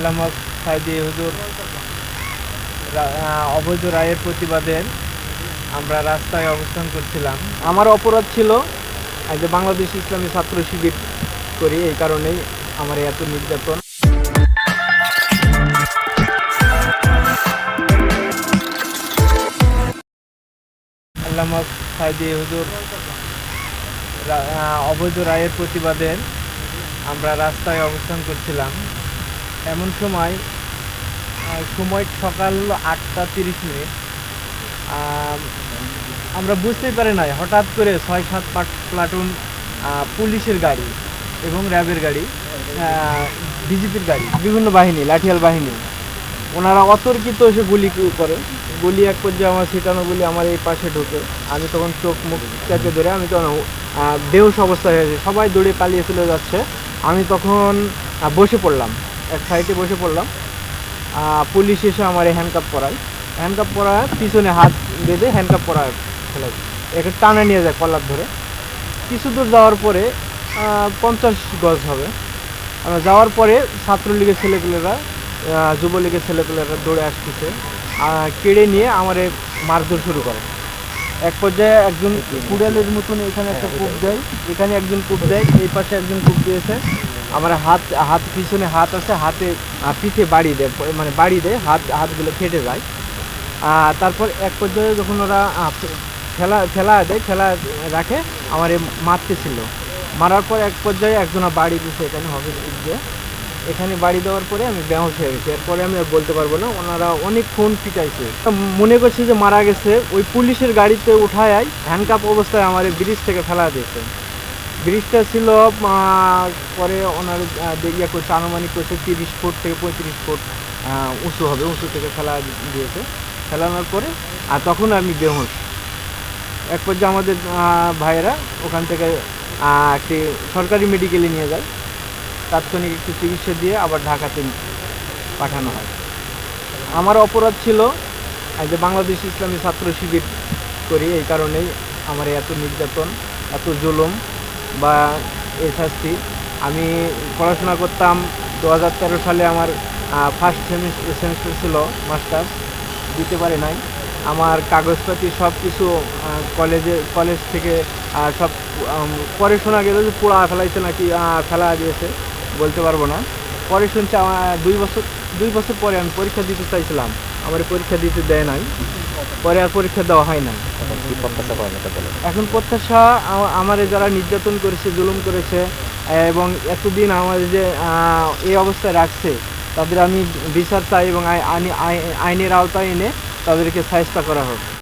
আল্লামা সাইদি হুজুর অবৈধ রায়ের প্রতিবাদে আমরা রাস্তায় অবস্থান করছিলাম। আমার অপরাধ ছিল যে বাংলাদেশ ইসলামী ছাত্র শিবির করি, এই কারণেই আমার এত নির্যাতন। আল্লামা সাইদি হুজুর অবৈধ রায়ের প্রতিবাদে আমরা রাস্তায় অবস্থান করছিলাম। এমন সময় সকাল 8:30। আমরা বুঝতেই পারি নাই, হঠাৎ করে 6-7 প্লাটুন পুলিশের গাড়ি এবং র্যাবের গাড়ি, বিজেপির গাড়ি, বিভিন্ন বাহিনী, লাঠিয়াল বাহিনী, ওনারা অতর্কিত এসে গুলি করে। গুলি এক পর্যায়ে আমার ছিটানো গুলি আমার এই পাশে ঢোকে। আমি তখন চোখ মুখ চেপে ধরে আমি তখন বেহুশ অবস্থায় হয়েছে, সবাই দৌড়ে পালিয়ে চলে যাচ্ছে। আমি তখন বসে পড়লাম, এক সাইডে বসে পড়লাম। পুলিশ এসে আমার হ্যান্ডকাপ পরায় পিছনে হাত বেঁধে হ্যান্ডকাপ পরায় ফেলে, একে টানে নিয়ে যায় কলার ধরে। কিছু দূর যাওয়ার পরে 50 গজ হবে, আমরা যাওয়ার পরে ছাত্রলীগের ছেলেপেলেরা, যুবলীগের ছেলেপেলেরা দৌড়ে আসতেছে, কেড়ে নিয়ে আমার মারধর শুরু করে। এক পর্যায়ে একজন কুড়ালের মতন এখানে একটা কূপ দেয়, এখানে একজন কূপ দেয়, এই পাশে একজন কূপ দিয়েছে। আমার হাত পিছনে হাত আছে, হাতে পিঠে বাড়ি দেয়, মানে বাড়ি দেয়, হাতগুলো ফেটে যায়। তারপর এক পর্যায়ে যখন ওরা ফেলা রাখে, আমার মারতেছিল। মারার পর এক পর্যায়ে একজনা বাড়ি দিচ্ছে, এখানে হবে দিয়ে, এখানে বাড়ি দেওয়ার পরে আমি বেহুশ হয়ে গেছি। এরপরে আমি আর বলতে পারবো না, ওনারা অনেকক্ষণ পিটাইছে। মনে করছি যে মারা গেছে, ওই পুলিশের গাড়িতে উঠায় হ্যান্ডকাপ অবস্থায় আমার ব্রিজ থেকে ফেলা দিয়েছে। ব্রিজটা ছিল পরে ওনার ইয়ে করছে, আনুমানিক করছে 30 ফুট থেকে 35 ফুট উঁচু হবে, উঁচু থেকে ফেলা দিয়েছে। ফেলানোর পরে তখন আমি বেহুশ। এক পর্যায়ে আমাদের ভাইয়েরা ওখান থেকে একটি সরকারি মেডিকেলে নিয়ে যায়, তাৎক্ষণিক একটু চিকিৎসা দিয়ে আবার ঢাকাতে পাঠানো হয়। আমার অপরাধ ছিল যে বাংলাদেশ ইসলামী ছাত্র শিবির করি, এই কারণেই আমার এত নির্যাতন, এত জুলুম বা এই শাস্তি। আমি পড়াশোনা করতাম, 2013 সালে আমার ফার্স্ট সেমিস্টার ছিল, মাস্টার্স দিতে পারি নাই। আমার কাগজপাতি সব কিছু কলেজ থেকে সব পরে শোনা গেল যে পোড়া ফেলাইছে, নাকি ফেলা দিয়েছে, বলতে পারবো না। পরে শুনছি আমার 2 বছর পরে আমি পরীক্ষা দিতে চাইছিলাম, আমার পরীক্ষা দিতে দেয় নাই, পরে আর পরীক্ষা দেওয়া হয় নাই। এখন প্রত্যাশা আমার যারা নির্যাতন করেছে, জুলুম করেছে এবং এতদিন আমাদের যে এই অবস্থায় রাখছে, তাদের আমি বিচার চাই এবং আইনের আওতায় এনে তাদেরকে শায়েস্তা করা হোক।